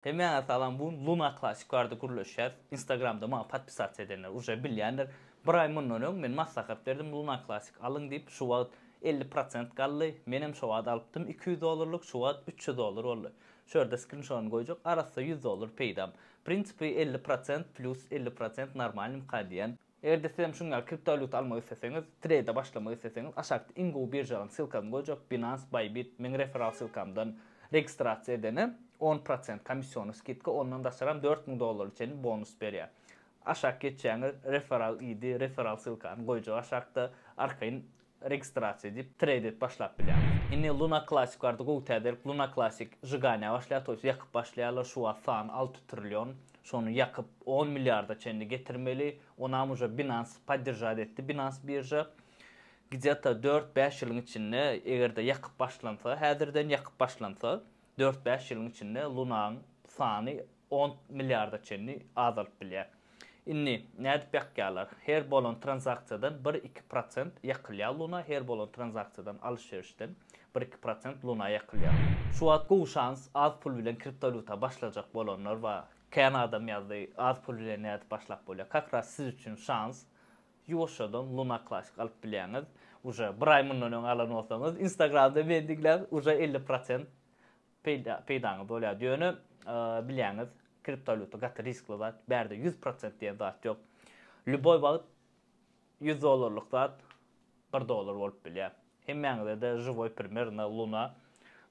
Hemen salam bu Luna Classic vardı kuruluşlar. Instagram'da bana patpisat edenler, uca bilýänler. Bir ay mundan men maslahat berdim Luna Classic alın deyip şu wagt 50% gally. Menem şu wagt alypdym $200, şu wagt $300 boldy. Şurada screenshot'unu goýjak. Arasynda $100 peýdam. Prinsipi 50% plus 50% normal imkadiýan. Eğer de sizem şunlar kriptovalyuta almak isteseňiz, trade başlamak isteseňiz, aşakda Ingo birjadan sylkamy goýjak. Binance, Bybit, men referral sylkamdan registrasiýa edene 10% komisyonu skitka, ondan da saram $4000 için bonus berýär. Aşak geçýäňiz referral ID, referral sylkany goýjak aşakda arkaýyn registrasiýa edip trade et başlap bilýär. Indi Luna Classic bardy goýtaýdyr. Luna Classic jygaňa başlaýar, toýsy ýakyp başlaýarlar şu an 6 trilyon. Şonu ýakyp 10 milliarda çenli getirmeli. Onam uja Binance поддержать etdi. Binance birja где-то 4-5 ýylyň içinde egerde ýakyp başlansa, häzirden ýakyp başlansa 4-5 ýylyň içinde Luna'nın sany 10 milliarda çenli azalyp bilýär. Indi nädip ýakýarlar? Her bolan transaksiýadan 1-2% ýakylýar Luna, her bolan transaksiýadan alışverişden 1-2% Luna ýakylýar. Şu wagt gowy şans az pul bilen kriptovalyuta başlajak bolanlar we Kanada'm ýazdy az pul bilen nädip başlap bolýar. Kakra siz üçin şans. Ýoşadan Luna Classic alyp bilýäňiz. Uja bir ay mundan öň alan bolsaňyz Instagramda mendigler uja 50% peýdaňyz bolýar diýeni bilýäňiz. Kriptovalyuta gaty riskli zat, berde 100% diýen zat ýok. Luboy wagt $100 zat $1 bolup bilýär. Hemmeňizde de живой пример на Luna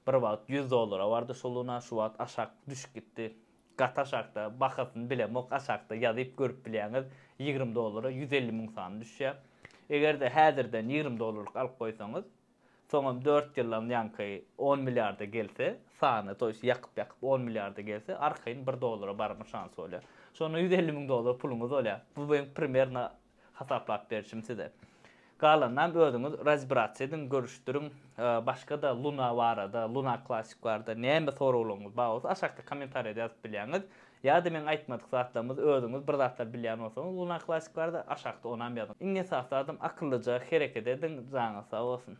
bir wagt $100 bardy şol Luna şu wagt aşak düşüp gitdi. Gata aşakda bahasyny bilemok aşakda ýazyp görüp bilýäňiz $20 150.000 sany düşýär. Eger de häzirden $20 alyp goýsaňyz, soňam 4 ýyldan ýanky 10 milliarda gelse, sany toýsy ýakyp 10 milliarda gelse, arkaýyn $1 barmy şans bolýar. Şonu $150.000 puluňyz bolýar. Bu beň primerna hasaplap berişim size. Galandan özüňiz razbrasiýa edin, görüşdürüň. Başga da Luna barada, Luna Classic barada näme soraglaryňyz bar bolsa aşakda kommentariýa ýazyp bilýäňiz. Ýa-da men aýtmadyk zatlarymyz özüňiz bir zatlar bilýän bolsaňyz Luna Classic barada aşakda onam ýazın. Iňe saatladım akyllyca hereket edin, jaňa sag bolsun.